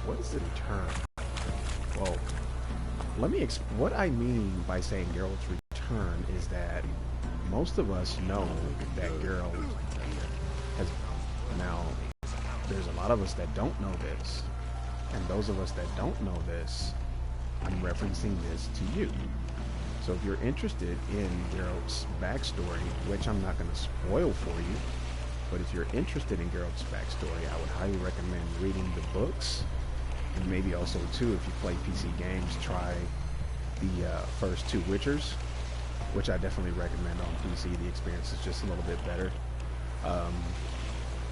What is the return? Well, what I mean by saying Geralt's return is that most of us know that Geralt has now. There's a lot of us that don't know this, and those of us that don't know this, I'm referencing this to you. So if you're interested in Geralt's backstory, which I'm not going to spoil for you, but if you're interested in Geralt's backstory, I would highly recommend reading the books, and maybe also too, if you play PC games, try the first two Witchers, which I definitely recommend on PC. The experience is just a little bit better. Um,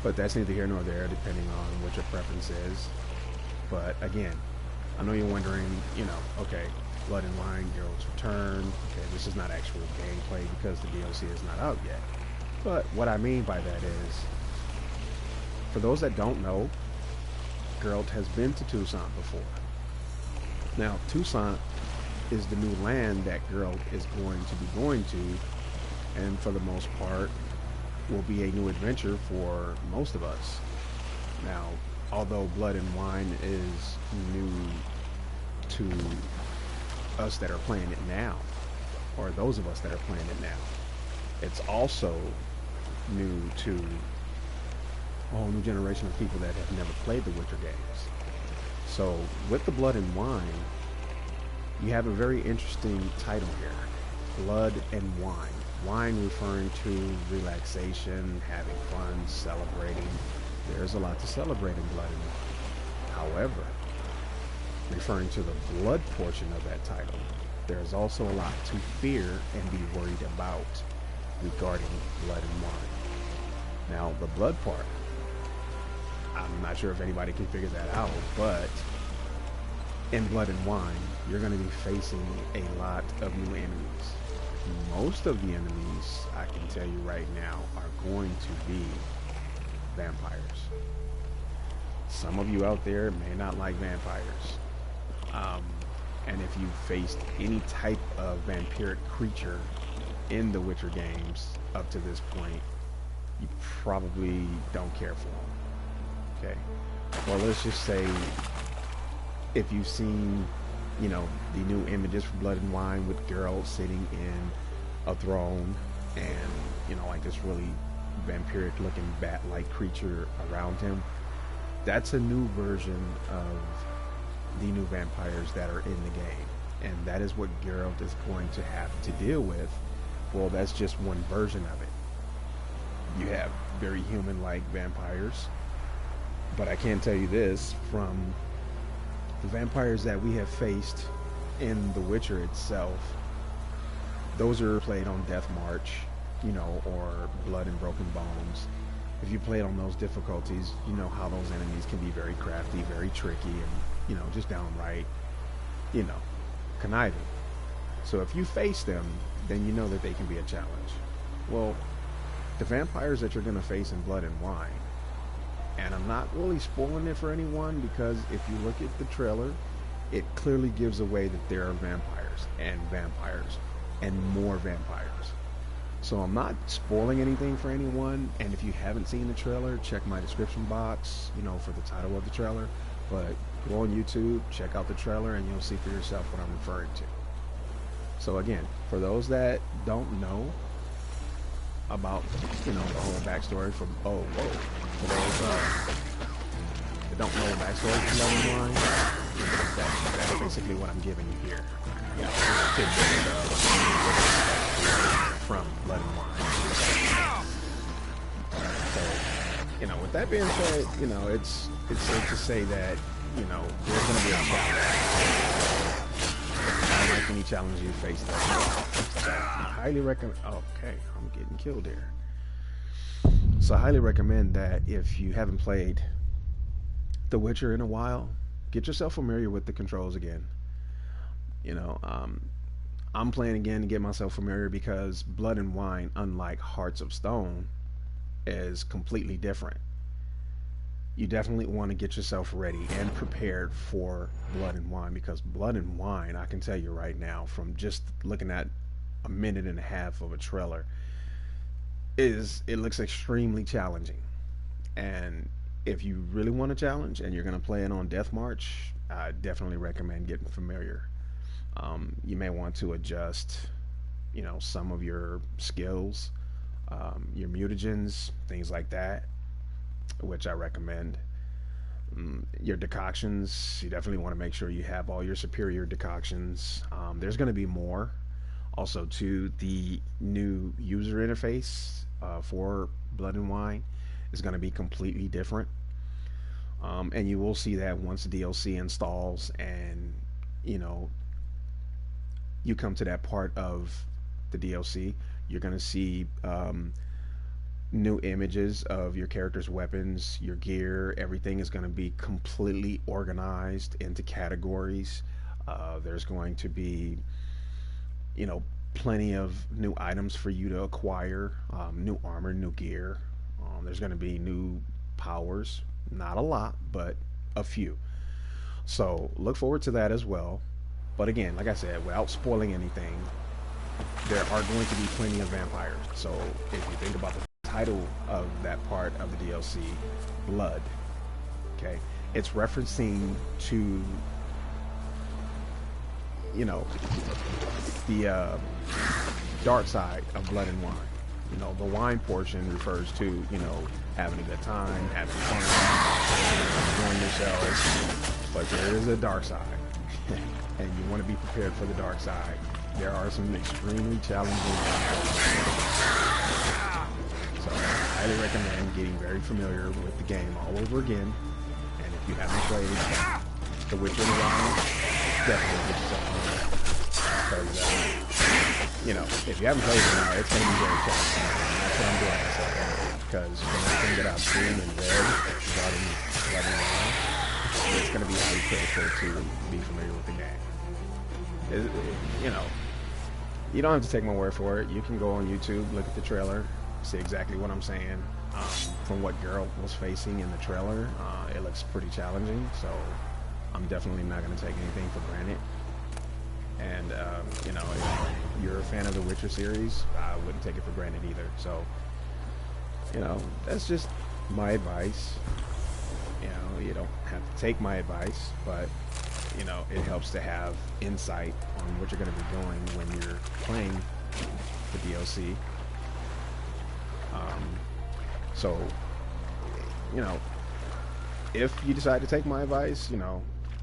but that's neither here nor there, depending on what your preference is. But again, I know you're wondering, okay, Blood and Wine, Geralt's Return. Okay, this is not actual gameplay because the DLC is not out yet. But what I mean by that is, for those that don't know, Geralt has been to Toussaint before. Now, Toussaint is the new land that Geralt is going to be going to, and for the most part, will be a new adventure for most of us. Now, although Blood and Wine is new to us that are playing it now, or those of us that are playing it now, it's also new to a whole new generation of people that have never played the Witcher games. So with the Blood and Wine, you have a very interesting title here, Blood and Wine. Wine referring to relaxation, having fun, celebrating. There's a lot to celebrate in Blood and Wine. However, referring to the blood portion of that title, there's also a lot to fear and be worried about regarding Blood and Wine. Now, the blood part, I'm not sure if anybody can figure that out, but in Blood and Wine, you're going to be facing a lot of new enemies. Most of the enemies, I can tell you right now, are going to be vampires. Some of you out there may not like vampires. And if you've faced any type of vampiric creature in the Witcher games up to this point, you probably don't care for them. Okay? Well, let's just say if you've seen, the new images for Blood and Wine with Geralt sitting in a throne and, like this really vampiric looking bat-like creature around him, that's a new version of the new vampires that are in the game. And that is what Geralt is going to have to deal with. Well, that's just one version of it. You have very human-like vampires, but I can tell you this, from the vampires that we have faced in The Witcher itself, those are played on Death March, or Blood and Broken Bones. If you played on those difficulties, you know how those enemies can be very crafty, very tricky, and, just downright, conniving. So if you face them, then you know that they can be a challenge. Well, the vampires that you're going to face in Blood and Wine, and I'm not really spoiling it for anyone, because if you look at the trailer, it clearly gives away that there are vampires and more vampires. So I'm not spoiling anything for anyone, and if you haven't seen the trailer, check my description box, for the title of the trailer. But go on YouTube, check out the trailer, and you'll see for yourself what I'm referring to. So again, for those that don't know about, the whole backstory from, for those that don't know the backstory from Blood and Wine, that's basically what I'm giving you here. From Blood and Wine. So, with that being said, it's safe to say that, there's going to be a challenge. I don't like any challenge you face that. So I highly recommend. Okay, I'm getting killed here. So I highly recommend that if you haven't played The Witcher in a while, get yourself familiar with the controls again. I'm playing again to get myself familiar because Blood and Wine, unlike Hearts of Stone, is completely different. You definitely want to get yourself ready and prepared for Blood and Wine, because Blood and Wine, I can tell you right now, from just looking at a minute and a half of a trailer, it looks extremely challenging, and if you really want a challenge and you're going to play it on Death March, I definitely recommend getting familiar. You may want to adjust, some of your skills, your mutagens, things like that, which I recommend. Your decoctions, you definitely want to make sure you have all your superior decoctions. There's going to be more. Also, to the new user interface for Blood and Wine is going to be completely different. And you will see that once the DLC installs and you know you come to that part of the DLC, you're going to see new images of your character's weapons, your gear. Everything is going to be completely organized into categories. There's going to be, you know, plenty of new items for you to acquire, new armor, new gear. There's going to be new powers. Not a lot, but a few. So look forward to that as well. But again, like I said, without spoiling anything, there are going to be plenty of vampires. So if you think about the title of that part of the DLC, Blood, okay, it's referencing to, you know, the dark side of Blood and Wine. You know, the wine portion refers to, you know, having a good time, having fun, enjoying yourselves. But there is a dark side, and you want to be prepared for the dark side. There are some extremely challenging so I highly recommend getting very familiar with the game all over again. And if you haven't played The Witcher in a while, definitely get yourself on it. Because, you know, if you haven't played it now, it's going to be very challenging. And that's what I'm doing myself on. Because from everything that I've seen and read regarding Blood and Wine, it's going to be highly critical to be familiar with the game. You know, you don't have to take my word for it. You can go on YouTube, look at the trailer, see exactly what I'm saying. From what Geralt was facing in the trailer, it looks pretty challenging. So I'm definitely not going to take anything for granted. And, you know, if you're a fan of the Witcher series, I wouldn't take it for granted either. So, you know, that's just my advice. You know, you don't have to take my advice, but, you know, it helps to have insight on what you're going to be doing when you're playing the DLC. So, you know, if you decide to take my advice, you know,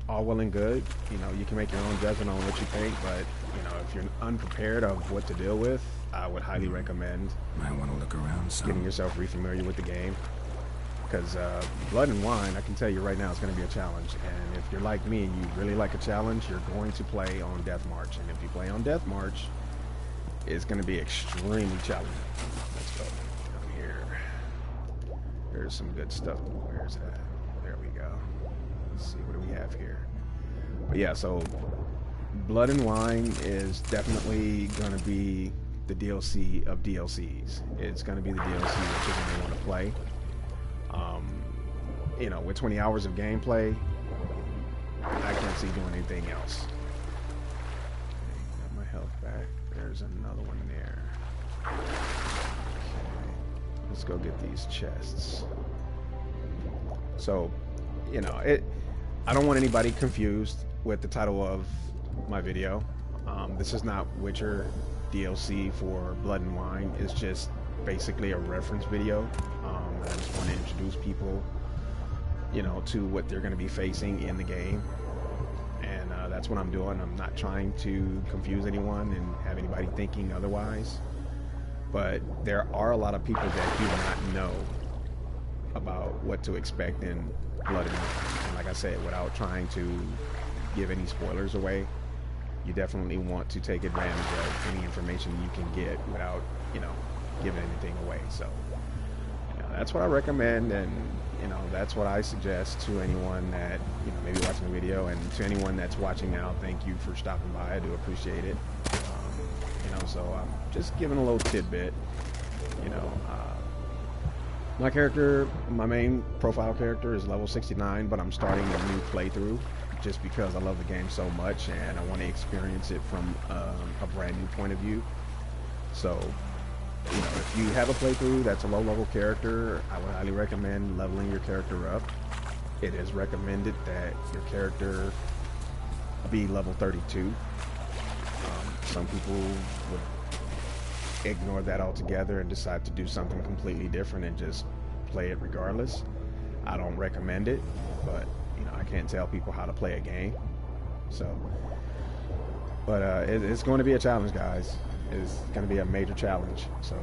all well and good. You know, you can make your own judgment on what you think, but, you know, if you're unprepared of what to deal with, I would highly recommend might want to look around some. getting yourself re-familiar with the game. Because Blood and Wine, I can tell you right now, it's going to be a challenge. And if you're like me and you really like a challenge, you're going to play on Death March. And if you play on Death March, it's going to be extremely challenging. Let's go down here. There's some good stuff. Where's that? There we go. Let's see, what do we have here? But yeah, so Blood and Wine is definitely going to be the DLC of DLCs. It's going to be the DLC that you're going to want to play. You know, with 20 hours of gameplay, I can't see doing anything else. Okay, got my health back. There's another one there. Okay, let's go get these chests. So, you know, I don't want anybody confused with the title of my video. This is not Witcher DLC for Blood and Wine. It's just basically a reference video. I just want to introduce people, you know, to what they're going to be facing in the game. And that's what I'm doing. I'm not trying to confuse anyone and have anybody thinking otherwise. But there are a lot of people that do not know about what to expect in Blood and Wine. And like I said, without trying to give any spoilers away, you definitely want to take advantage of any information you can get without, you know, giving anything away. So, you know, that's what I recommend, and, you know, that's what I suggest to anyone that, you know, maybe watching the video, and to anyone that's watching now, thank you for stopping by. I do appreciate it. You know, so I'm just giving a little tidbit. You know, my character, my main profile character is level 69, but I'm starting a new playthrough just because I love the game so much and I want to experience it from a brand new point of view. So, You know, if you have a playthrough that's a low-level character, I would highly recommend leveling your character up. It is recommended that your character be level 32. Some people would ignore that altogether and decide to do something completely different and just play it regardless. I don't recommend it, but you know, I can't tell people how to play a game. So, but it's going to be a challenge, guys. It's going to be a major challenge. So,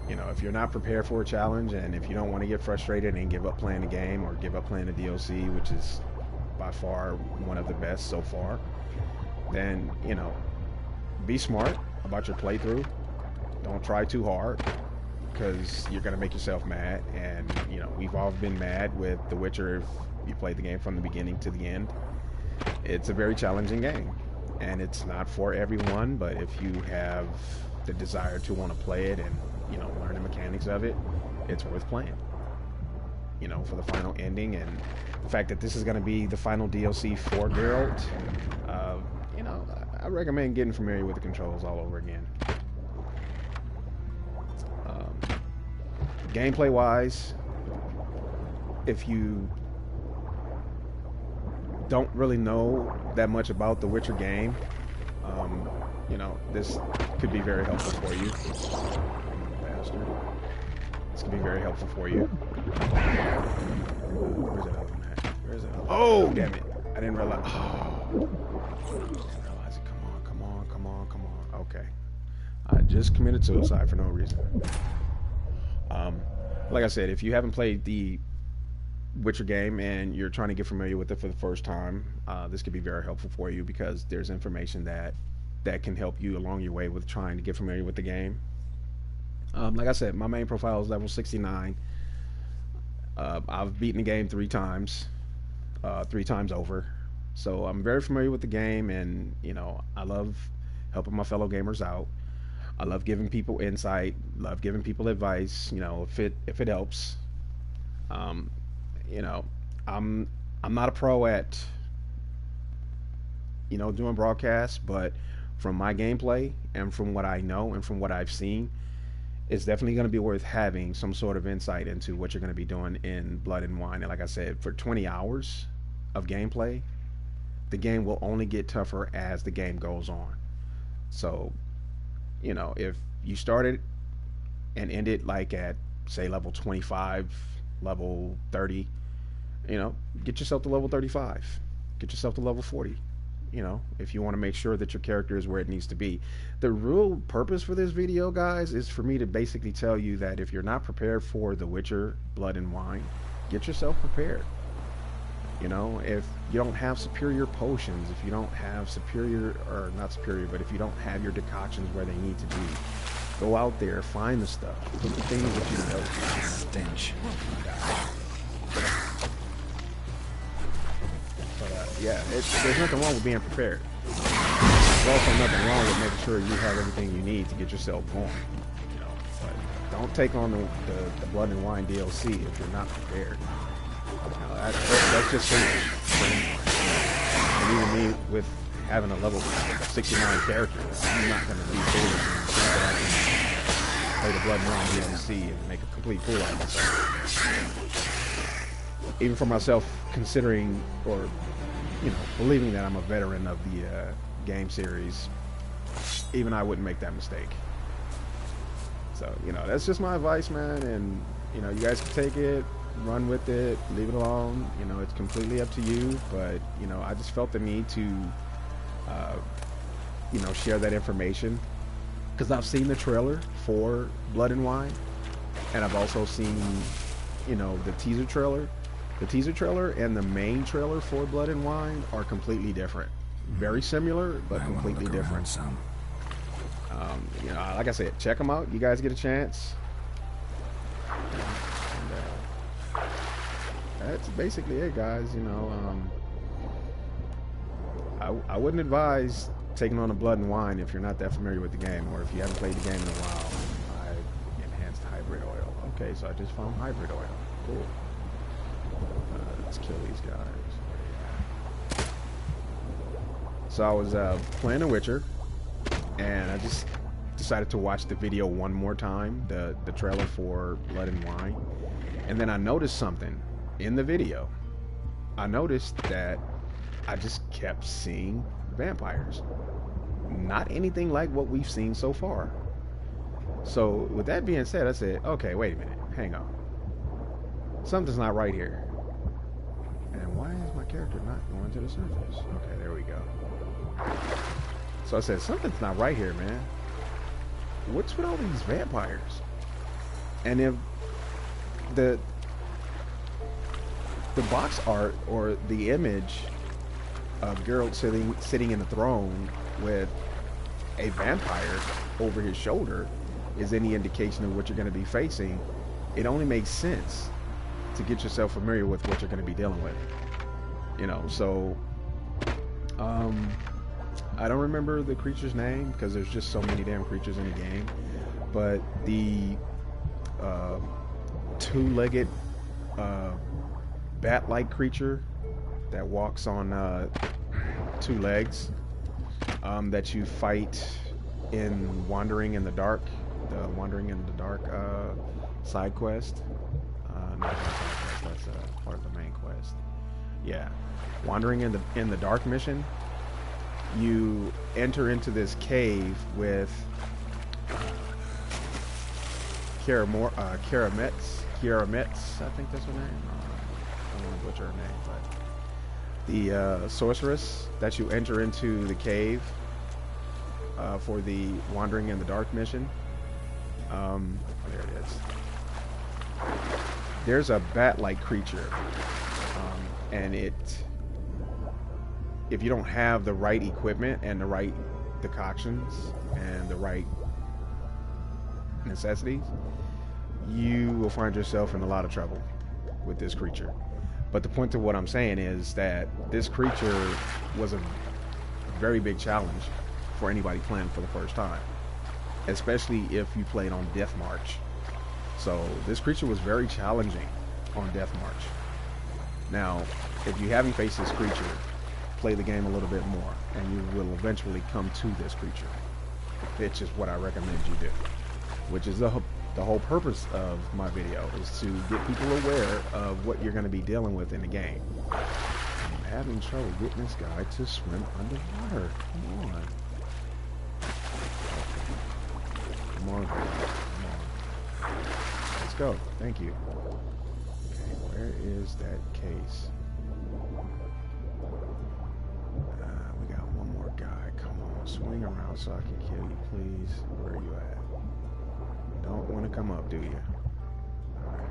you know, if you're not prepared for a challenge, and if you don't want to get frustrated and give up playing the game or give up playing the DLC, which is by far one of the best so far, then, you know, be smart about your playthrough. Don't try too hard, because you're going to make yourself mad. And, you know, we've all been mad with The Witcher if you play the game from the beginning to the end. It's a very challenging game, and it's not for everyone, but if you have the desire to want to play it and, you know, learn the mechanics of it, it's worth playing. You know, for the final ending, and the fact that this is going to be the final DLC for Geralt, you know, I recommend getting familiar with the controls all over again. Gameplay wise, if you don't really know that much about the Witcher game, you know, this could be very helpful for you. Bastard. This could be very helpful for you. Where's that other one at? Where's that other one? Oh, damn it. I didn't realize. Oh. I didn't realize it. Come on, come on, come on, come on. Okay. I just committed suicide for no reason. Like I said, if you haven't played the Witcher game and you're trying to get familiar with it for the first time, this could be very helpful for you, because there's information that can help you along your way with trying to get familiar with the game. Like I said, my main profile is level 69. I've beaten the game 3 times over. So I'm very familiar with the game, and, you know, I love helping my fellow gamers out. I love giving people insight, love giving people advice, you know, if it helps. You know, I'm not a pro at, you know, doing broadcasts, but from my gameplay and from what I know and from what I've seen, it's definitely going to be worth having some sort of insight into what you're going to be doing in Blood and Wine. And like I said, for 20 hours of gameplay, the game will only get tougher as the game goes on. So, you know, if you started and ended like at, say, level 25, level 30, you know, get yourself to level 35, get yourself to level 40, you know, if you want to make sure that your character is where it needs to be. The real purpose for this video, guys, is for me to basically tell you that if you're not prepared for The Witcher Blood and Wine, get yourself prepared. You know, if you don't have superior potions, if you don't have superior, or not superior, but if you don't have your decoctions where they need to be, go out there, find the stuff, put the things that you know. Stench. But yeah, there's nothing wrong with being prepared. There's also nothing wrong with making sure you have everything you need to get yourself going. You know, but don't take on the Blood and Wine DLC if you're not prepared. That's just foolish. And even me, with having a level 69 character, I'm not going to be foolish and think that I can play the Blood and Wine DLC and make a complete fool out of myself. Even for myself, considering, or, you know, believing that I'm a veteran of the game series, even I wouldn't make that mistake. So, you know, that's just my advice, man, and, you know, you guys can take it, run with it, leave it alone. You know, it's completely up to you, but, you know, I just felt the need to you know, share that information, because I've seen the trailer for Blood and Wine, and I've also seen, you know, the teaser trailer. The teaser trailer and the main trailer for Blood and Wine are completely different. Very similar, but completely different. You know, like I said, check them out. You guys get a chance. That's basically it, guys. You know, I wouldn't advise taking on a Blood and Wine if you're not that familiar with the game, or if you haven't played the game in a while. Enhanced hybrid oil. Okay, so I just found hybrid oil. Cool. Let's kill these guys. So I was playing The Witcher, and I just decided to watch the video one more time, the trailer for Blood and Wine, and then I noticed something in the video. I noticed that I just kept seeing vampires. Not anything like what we've seen so far. So with that being said, I said, okay, wait a minute, hang on. Something's not right here. And why is my character not going to the surface? Okay, there we go. So I said, something's not right here, man. What's with all these vampires? And if the box art or the image of Geralt sitting in the throne with a vampire over his shoulder is any indication of what you're going to be facing, it only makes sense to get yourself familiar with what you're going to be dealing with. You know, so I don't remember the creature's name because there's just so many damn creatures in the game, but the two-legged bat-like creature that walks on two legs that you fight in Wandering in the Dark, the Wandering in the Dark side quest. Not side quest, that's part of the main quest. Yeah, Wandering in the Dark mission. You enter into this cave with Kiara Metz, I think that's her name. I don't want to butcher her name, but the sorceress that you enter into the cave for the Wandering in the Dark mission. There it is. There's a bat-like creature, and if you don't have the right equipment and the right decoctions and the right necessities, you will find yourself in a lot of trouble with this creature. But the point of what I'm saying is that this creature was a very big challenge for anybody playing for the first time, especially if you played on Death March. So this creature was very challenging on Death March. Now, if you haven't faced this creature, play the game a little bit more and you will eventually come to this creature, which is what I recommend you do, which is the whole purpose of my video, is to get people aware of what you're going to be dealing with in the game. I'm having trouble getting this guy to swim underwater. Come on. Come on. Come on. Let's go. Thank you. Okay, where is that case? We got one more guy. Come on, swing around so I can kill you, please. Where are you at? Don't want to come up, do you? Alright.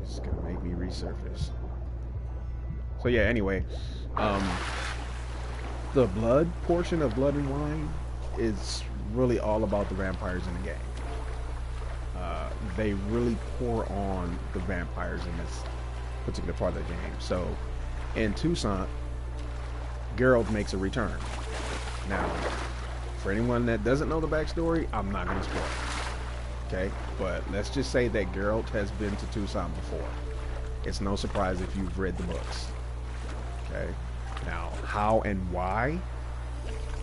This is gonna make me resurface. So yeah, anyway, the blood portion of Blood and Wine is really all about the vampires in the game. They really pour on the vampires in this particular part of the game. So in Toussaint, Geralt makes a return. Now, for anyone that doesn't know the backstory, I'm not going to spoil it. Okay? But let's just say that Geralt has been to Toussaint before. It's no surprise if you've read the books. Okay? Now, how and why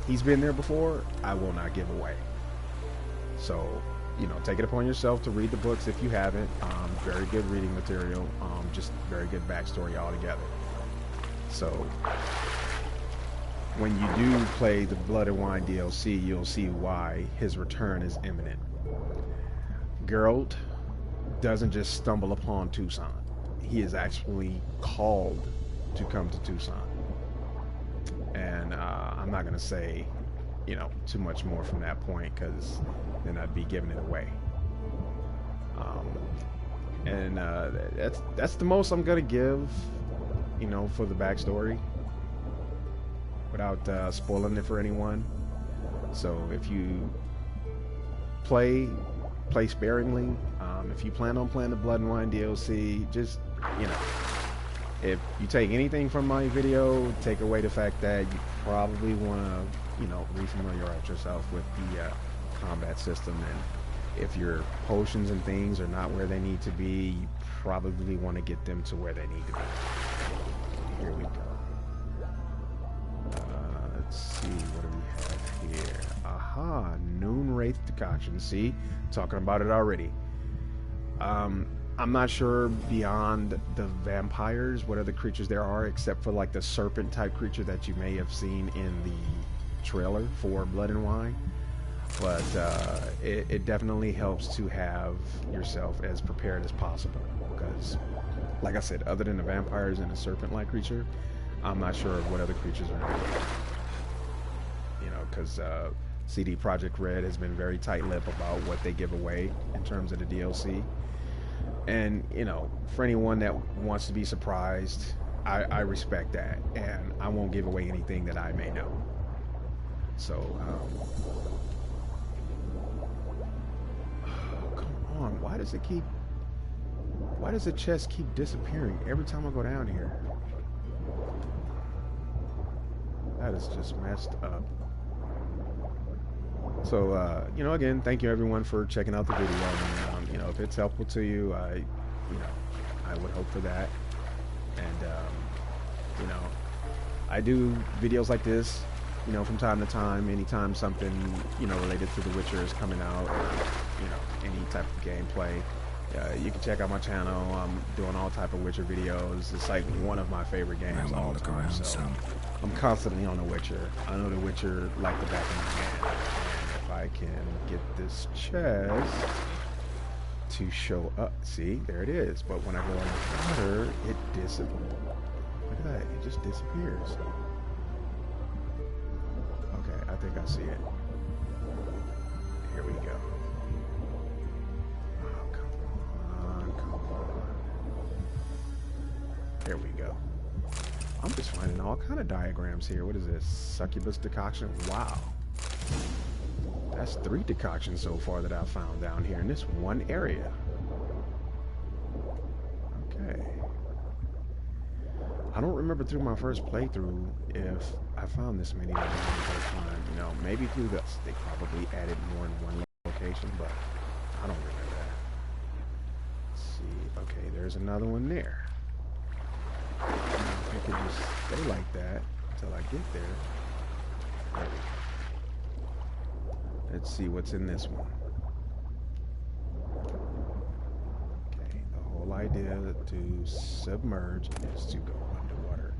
he's been there before, I will not give away. So, you know, take it upon yourself to read the books if you haven't. Very good reading material. Just very good backstory altogether. So, when you do play the Blood and Wine DLC, you'll see why his return is imminent. Geralt doesn't just stumble upon Toussaint. He is actually called to come to Toussaint. And I'm not going to say, you know, too much more from that point, because then I'd be giving it away. And that's the most I'm going to give, you know, for the backstory, without spoiling it for anyone. So if you play sparingly. If you plan on playing the Blood and Wine DLC, just, you know, if you take anything from my video, take away the fact that you probably want to, you know, refamiliarize yourself with the combat system, and if your potions and things are not where they need to be, you probably want to get them to where they need to be. Here we go. Let's see, what do we have here? Aha. Aha, Noon Wraith decoction. See, talking about it already. I'm not sure beyond the vampires what other creatures there are, except for like the serpent type creature that you may have seen in the trailer for Blood and Wine. But it definitely helps to have yourself as prepared as possible, because, like I said, other than the vampires and the serpent-like creature, I'm not sure what other creatures are in the game. You know, because CD Projekt Red has been very tight-lipped about what they give away in terms of the DLC. And, you know, for anyone that wants to be surprised, I respect that. And I won't give away anything that I may know. So, come on. Why does the chest keep disappearing every time I go down here? That is just messed up. So, you know, again, thank you everyone for checking out the video. And, you know, if it's helpful to you, you know, I would hope for that. And, you know, I do videos like this, you know, from time to time, anytime something, you know, related to The Witcher is coming out, or, you know, any type of gameplay. You can check out my channel. I'm doing all type of Witcher videos. It's like one of my favorite games all the time. So I'm constantly on The Witcher. I know The Witcher like the back of my hand. And if I can get this chest to show up, see, there it is. But when I go underwater, it disappears. Look at that, it just disappears. Okay, I think I see it. Here we go. There we go. I'm just finding all kind of diagrams here. What is this? Succubus decoction? Wow. That's 3 decoctions so far that I've found down here in this one area. Okay. I don't remember through my first playthrough if I found this many the first time. You know, maybe through this. They probably added more in one location, but I don't remember that. Let's see. Okay, there's another one there. I could just stay like that until I get there. There we go. Let's see what's in this one. Okay, the whole idea to submerge is to go underwater.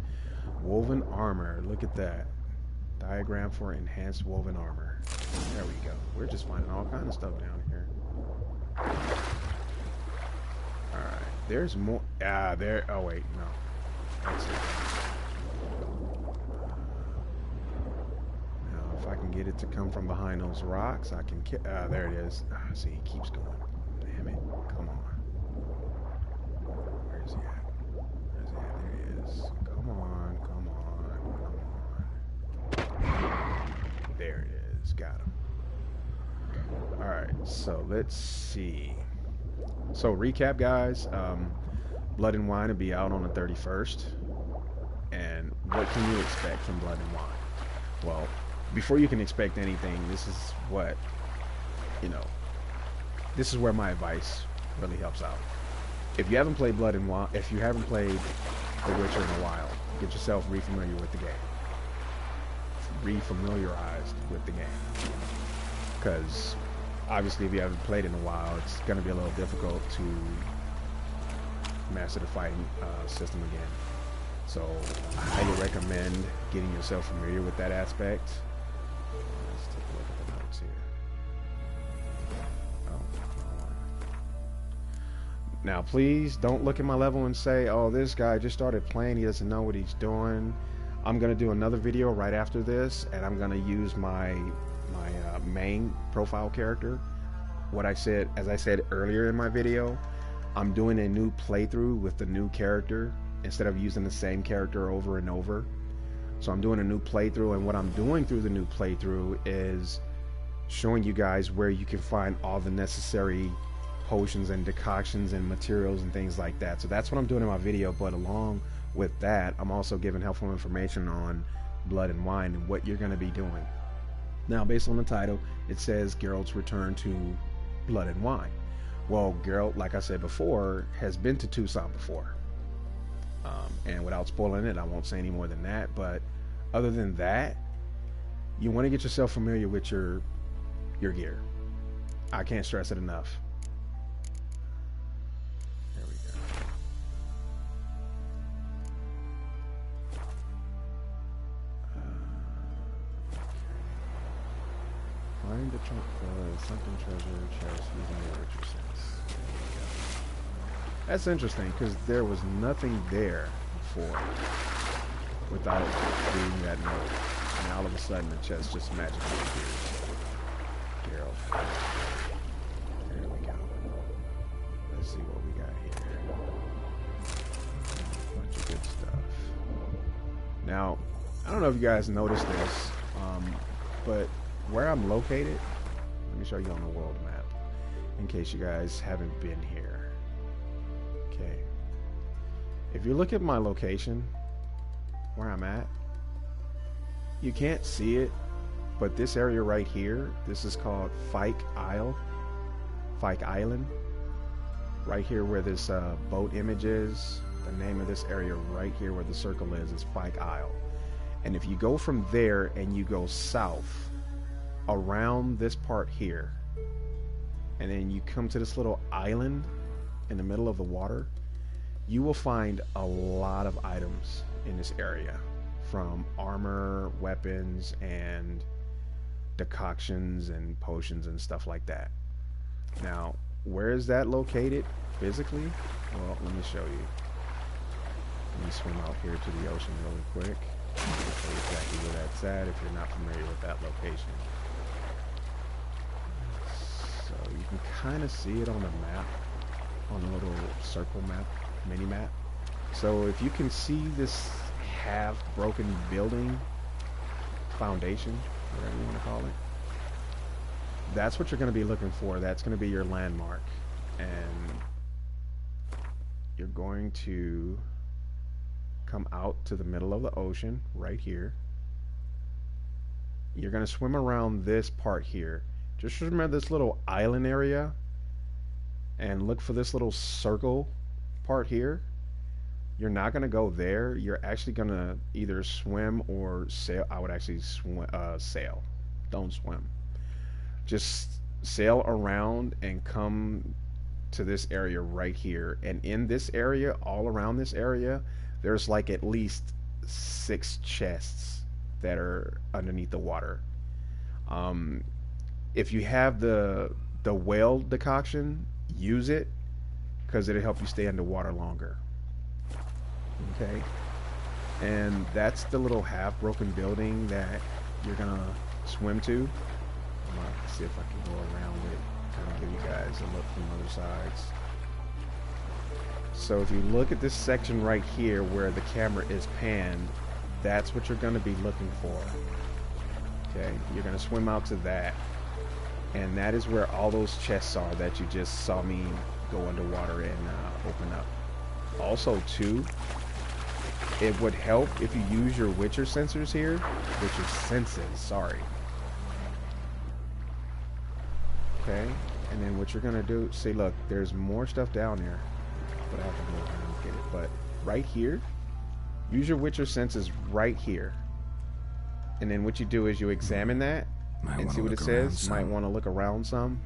Woven armor, look at that. Diagram for enhanced woven armor. There we go. We're just finding all kinds of stuff down here. Alright, there's more. There. Oh, wait, no. That's it. Now, if I can get it to come from behind those rocks, I can. There it is. See, he keeps going. Damn it! Come on. Where's he at? Where's he at? There he is. Come on! Come on! Come on! There it is. Got him. All right. So let's see. So recap, guys. Blood and Wine will be out on the 31st. And what can you expect from Blood and Wine? Well, before you can expect anything, this is what, you know, this is where my advice really helps out. If you haven't played Blood and Wine, if you haven't played The Witcher in a while, get yourself re-familiar with the game. Re-familiarized with the game. Because obviously if you haven't played in a while, it's going to be a little difficult to master the fighting system again. So I highly recommend getting yourself familiar with that aspect. Let's take a look at the notes here. Oh. Now please don't look at my level and say, oh, this guy just started playing, he doesn't know what he's doing. I'm gonna do another video right after this, and I'm gonna use my main profile character. As I said earlier in my video, I'm doing a new playthrough with the new character instead of using the same character over and over. So I'm doing a new playthrough, and what I'm doing through the new playthrough is showing you guys where you can find all the necessary potions and decoctions and materials and things like that. So that's what I'm doing in my video, but along with that, I'm also giving helpful information on Blood and Wine and what you're going to be doing. Now, based on the title, it says Geralt's return to Blood and Wine. Well, Geralt, like I said before, has been to Tucson before. And without spoiling it, I won't say any more than that. But other than that, you want to get yourself familiar with your your gear. I can't stress it enough. There we go. Find the sunken treasure chest using the Witcher sense. That's interesting because there was nothing there before without reading that note. And all of a sudden the chest just magically appears. Geralt. There we go. Let's see what we got here. Bunch of good stuff. Now, I don't know if you guys noticed this, but where I'm located, let me show you on the world map in case you guys haven't been here. Okay. If you look at my location, where I'm at, you can't see it, but this area right here, this is called Fyke Island. Right here where this boat image is, the name of this area right here where the circle is Fyke Isle. And if you go from there and you go south around this part here, and then you come to this little island in the middle of the water, you will find a lot of items in this area, from armor, weapons, and decoctions and potions and stuff like that. Now, where is that located physically? Well, let me show you. Let me swim out here to the ocean really quick. I'll show you exactly where that's at if you're not familiar with that location. So you can kind of see it on the map, on the little circle map, mini map. So if you can see this half broken building foundation, whatever you want to call it, that's what you're going to be looking for. That's going to be your landmark, and you're going to come out to the middle of the ocean right here. You're going to swim around this part here. Just remember this little island area and look for this little circle part here. You're not going to go there. You're actually going to either swim or sail. I would actually sail. Don't swim. Just sail around and come to this area right here. And in this area, all around this area, there's like at least 6 chests that are underneath the water. If you have the whale decoction, use it because it'll help you stay underwater longer. Okay, and that's the little half broken building that you're gonna swim to. I'm gonna see if I can go around it, kind of give you guys a look from other sides. So if you look at this section right here where the camera is panned, that's what you're gonna be looking for. Okay, you're gonna swim out to that, and that is where all those chests are that you just saw me go underwater and open up. Also too, it would help if you use your Witcher sensors here. Witcher senses, sorry. Okay, and then what you're gonna do, see, look, there's more stuff down there, but I have to go ahead and get it. But right here, use your Witcher senses right here. And then what you do is you examine that and see what it says. Might want to look around some.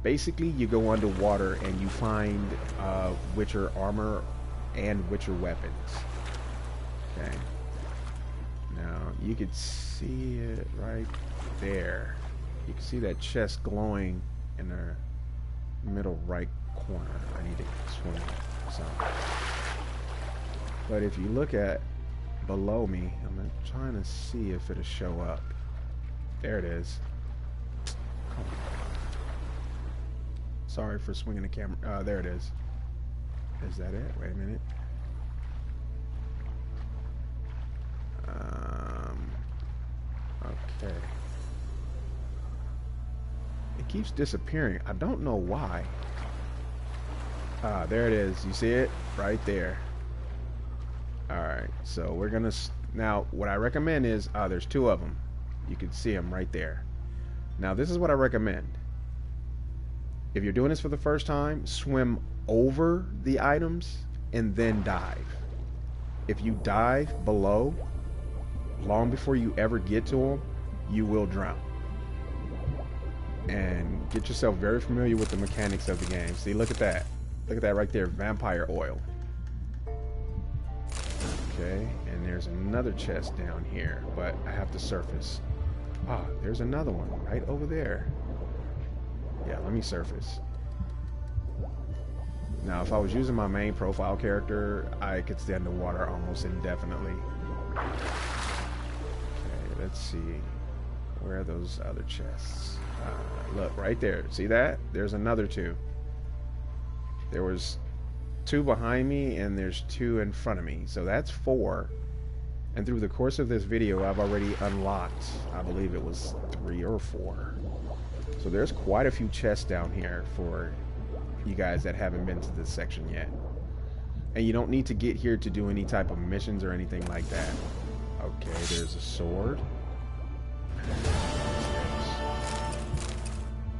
Basically, you go underwater and you find Witcher armor and Witcher weapons. Okay. Now, you could see it right there. You can see that chest glowing in the middle right corner. I need to swim some. But if you look at below me, I'm trying to see if it'll show up. There it is. Come on. Sorry for swinging the camera. There it is. Is that it? Wait a minute. Okay. It keeps disappearing. I don't know why. There it is. You see it? Right there. Alright, so we're gonna... Now, what I recommend is... there's 2 of them. You can see them right there. Now, this is what I recommend. If you're doing this for the first time, swim over the items and then dive. If you dive below, long before you ever get to them, you will drown. and get yourself very familiar with the mechanics of the game. See, look at that. Look at that right there, vampire oil. Okay, and there's another chest down here, but I have to surface. Ah, there's another one right over there. Yeah, let me surface. Now, if I was using my main profile character, I could stay underwater almost indefinitely. Okay, let's see. Where are those other chests? Look, right there. See that? There's another two. There was 2 behind me, and there's 2 in front of me. So that's 4. And through the course of this video, I've already unlocked, I believe it was 3 or 4. So there's quite a few chests down here for you guys that haven't been to this section yet. And you don't need to get here to do any type of missions or anything like that. Okay, there's a sword.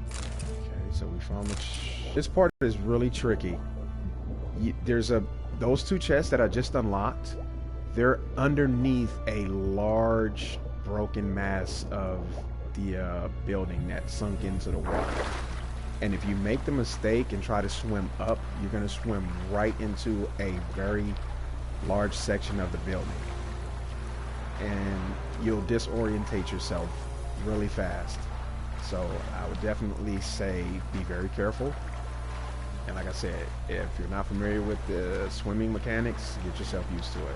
Okay, so we found this part is really tricky. Those 2 chests that I just unlocked, they're underneath a large broken mass of the building that sunk into the water. And if you make the mistake and try to swim up, you're going to swim right into a very large section of the building. And you'll disorientate yourself really fast. So I would definitely say be very careful. And like I said, if you're not familiar with the swimming mechanics, get yourself used to it.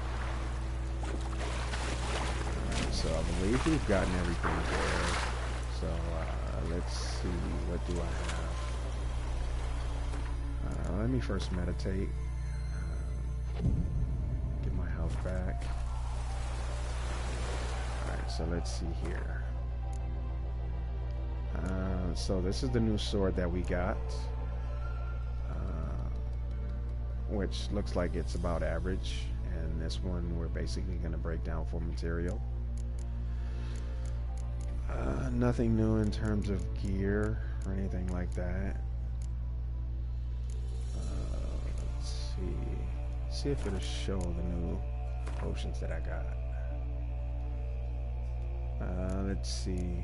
So I believe we've gotten everything there. So let's see, what do I have? Let me first meditate. Get my health back. Alright, so let's see here. So this is the new sword that we got. Which looks like it's about average. And this one we're basically going to break down for material. Nothing new in terms of gear or anything like that. Let's see if it'll show the new potions that I got. Let's see.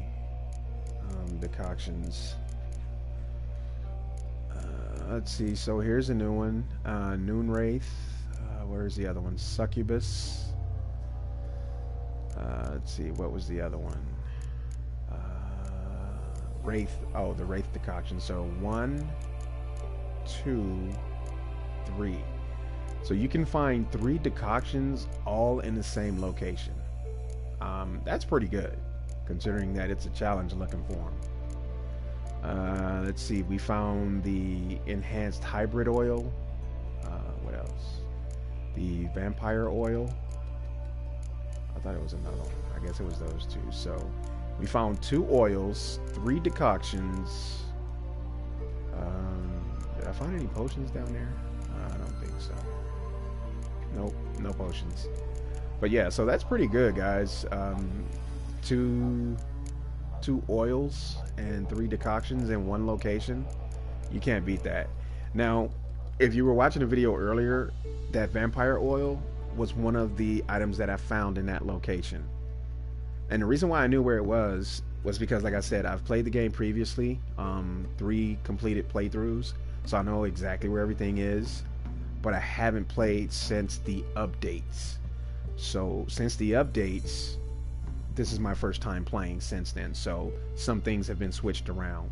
Decoctions. Let's see. So here's a new one. Noon Wraith. Where's the other one? Succubus. Let's see. What was the other one? Wraith. Oh, the Wraith decoction. So 1, 2, 3. So you can find 3 decoctions all in the same location. That's pretty good, considering that it's a challenge looking for them. Let's see. We found the enhanced hybrid oil. What else? The vampire oil. I thought it was another one. I guess it was those 2. So we found 2 oils, 3 decoctions. Did I find any potions down there? I don't think so. Nope, no potions. But yeah, so that's pretty good, guys. 2 oils and 3 decoctions in one location. You can't beat that. Now, if you were watching the video earlier, that vampire oil was one of the items that I found in that location. And the reason why I knew where it was because, like I said, I've played the game previously, 3 completed playthroughs, so I know exactly where everything is, but I haven't played since the updates. So since the updates, this is my first time playing since then, so some things have been switched around.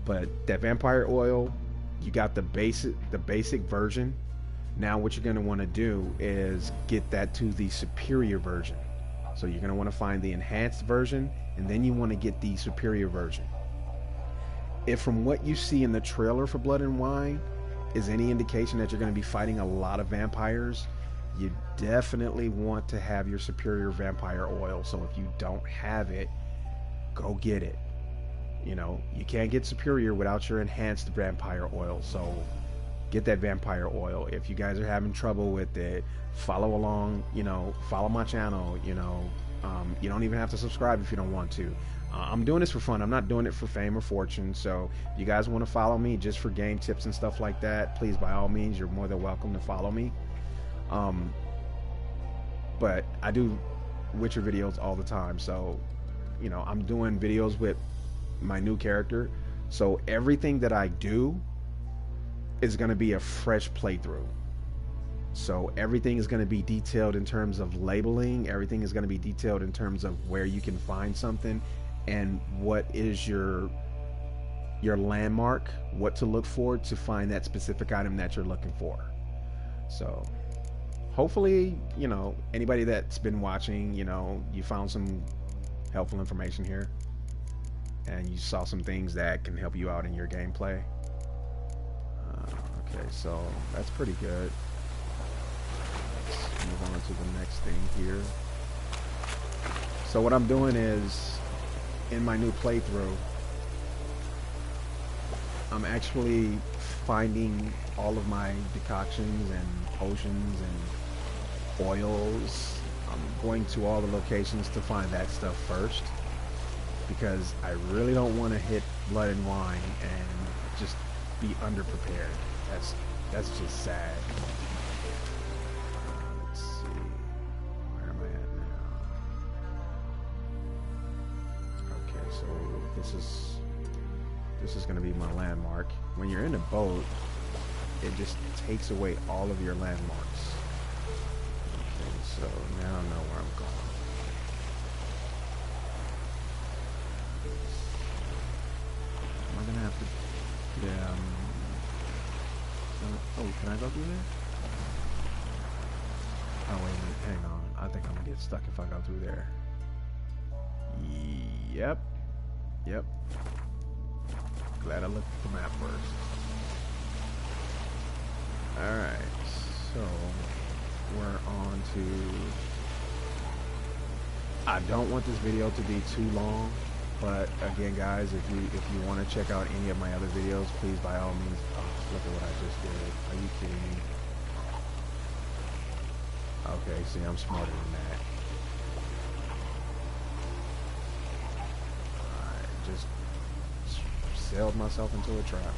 But that vampire oil, you got the basic version. Now what you're going to want to do is get that to the superior version. So you're going to want to find the enhanced version, and then you want to get the superior version. If from what you see in the trailer for Blood and Wine is any indication that you're going to be fighting a lot of vampires, you definitely want to have your superior vampire oil. So if you don't have it, go get it. You know, you can't get superior without your enhanced vampire oil. So get that vampire oil. If you guys are having trouble with it, follow along, you know, follow my channel, you know. You don't even have to subscribe if you don't want to. I'm doing this for fun. I'm not doing it for fame or fortune. So if you guys want to follow me just for game tips and stuff like that, please, by all means, you're more than welcome to follow me. But I do Witcher videos all the time. So, you know, I'm doing videos with my new character. So everything that I do is going to be a fresh playthrough. So everything is going to be detailed in terms of labeling. Everything is going to be detailed in terms of where you can find something and what is your landmark, what to look for to find that specific item that you're looking for. So hopefully, anybody that's been watching, you found some helpful information here and you saw some things that can help you out in your gameplay. Okay, so that's pretty good. Let's move on to the next thing here. So what I'm doing is, in my new playthrough, I'm actually finding all of my decoctions and potions and oils. I'm going to all the locations to find that stuff first, because I really don't want to hit Blood and Wine and just be underprepared. That's just sad. Let's see. Where am I at now? Okay, so this is going to be my landmark. When you're in a boat, it just takes away all of your landmarks. Okay, so now I know where I'm going. Am I going to have to... Yeah, oh, can I go through there? Oh, wait a minute. Hang on. I think I'm going to get stuck if I go through there. Yep. Glad I looked at the map first. Alright, so we're on to... I don't want this video to be too long, but again guys, if you want to check out any of my other videos, please by all means, look at what I just did. Are you kidding me? Okay, see, I'm smarter than that. Alright, just sailed myself into a trap.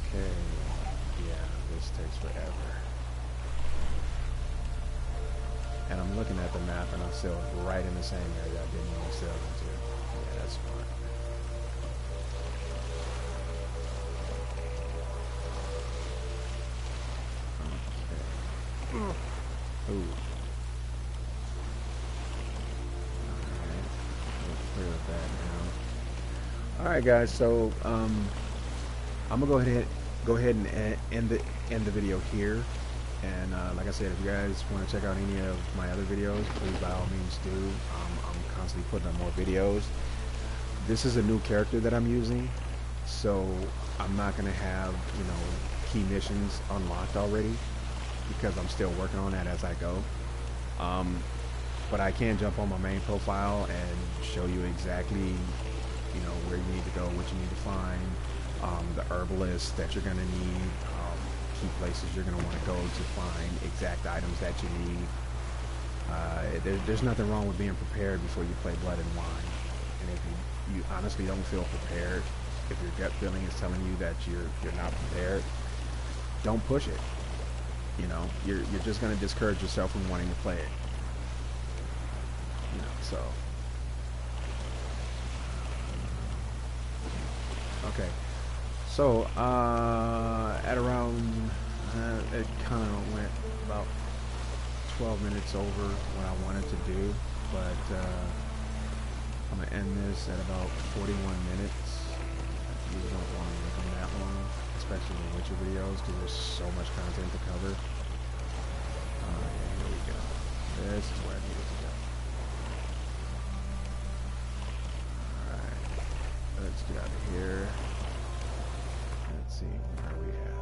Okay, yeah, this takes forever. And I'm looking at the map and I sailed right in the same area I didn't even sail into. Yeah, that's fine. Okay. Ooh. Alright, we'll clear that now. Alright guys, so I'm gonna go ahead and end the video here. And like I said, if you guys want to check out any of my other videos, please by all means do. I'm constantly putting up more videos. This is a new character that I'm using, so I'm not going to have, key missions unlocked already, because I'm still working on that as I go. But I can jump on my main profile and show you exactly, where you need to go, what you need to find, the herbalist that you're going to need, key places you're going to want to go to find exact items that you need. There's nothing wrong with being prepared before you play Blood and Wine. And if you honestly don't feel prepared, if your gut feeling is telling you that you're not prepared, don't push it. You're just going to discourage yourself from wanting to play it. So okay. So, at around, it kind of went about 12 minutes over what I wanted to do, but I'm going to end this at about 41 minutes. You don't want to make them that long, especially in Witcher videos, because there's so much content to cover. Here we go. This is where I needed to go. Alright, let's get out of here. Let's see, where are we at?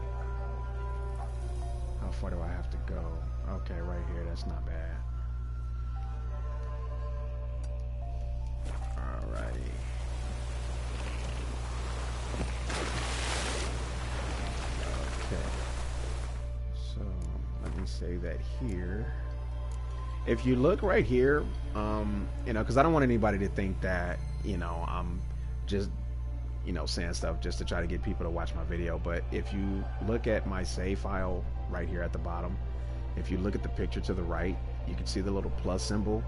How far do I have to go? Okay, right here, that's not bad. Alrighty. Okay. So, let me save that here. If you look right here, because I don't want anybody to think that, I'm just saying stuff just to try to get people to watch my video. But if you look at my save file right here at the bottom, if you look at the picture to the right, you can see the little plus symbol.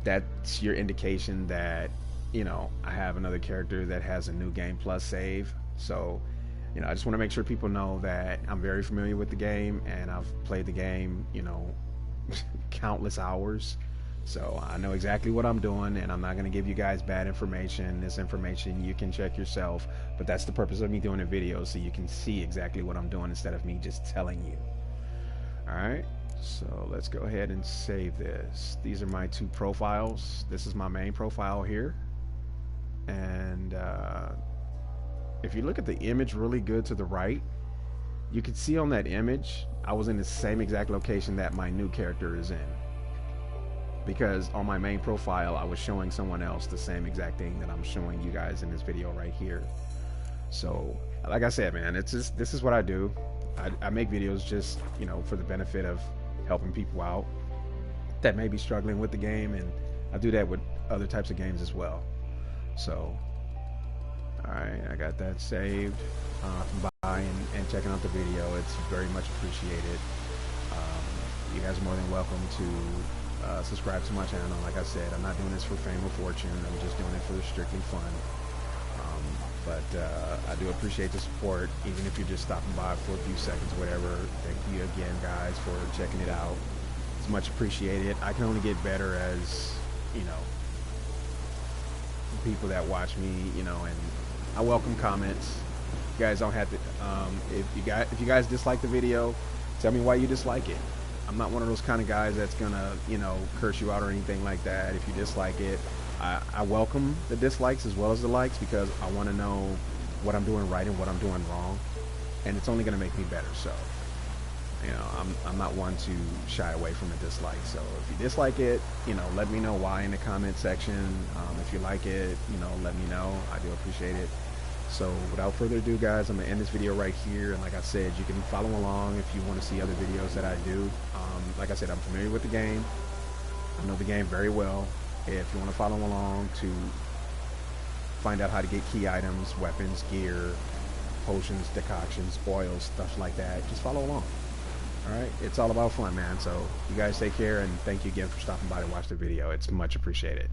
That's your indication that, I have another character that has a new game plus save. So, I just want to make sure people know that I'm very familiar with the game and I've played the game, countless hours. So I know exactly what I'm doing, and I'm not going to give you guys bad information. This information you can check yourself, but that's the purpose of me doing a video, so you can see exactly what I'm doing instead of me just telling you. Alright, so let's go ahead and save this. These are my two profiles. This is my main profile here. And if you look at the image really good to the right, you can see on that image I was in the same exact location that my new character is in. Because on my main profile I was showing someone else the same exact thing that I'm showing you guys in this video right here. So like I said, man, this is what I do. I make videos just, for the benefit of helping people out that may be struggling with the game, and I do that with other types of games as well. So alright, I got that saved. By and checking out the video, it's very much appreciated. You guys are more than welcome to subscribe to my channel. Like I said, I'm not doing this for fame or fortune. I'm just doing it for the strictly fun. But I do appreciate the support, even if you're just stopping by for a few seconds, whatever. Thank you again, guys, for checking it out. It's much appreciated. I can only get better as, people that watch me, and I welcome comments. You guys don't have to. If you guys dislike the video, tell me why you dislike it. I'm not one of those kind of guys that's gonna, curse you out or anything like that. If you dislike it, I welcome the dislikes as well as the likes, because I want to know what I'm doing right and what I'm doing wrong, and it's only gonna make me better. So, I'm not one to shy away from a dislike. So if you dislike it, let me know why in the comment section. If you like it, let me know. I do appreciate it. So without further ado, guys, I'm gonna end this video right here. And like I said, you can follow along if you want to see other videos that I do. Like I said, I'm familiar with the game. I know the game very well. If you want to follow along to find out how to get key items, weapons, gear, potions, decoctions, oils, stuff like that, just follow along. Alright, it's all about fun, man. So you guys take care, and thank you again for stopping by to watch the video. It's much appreciated.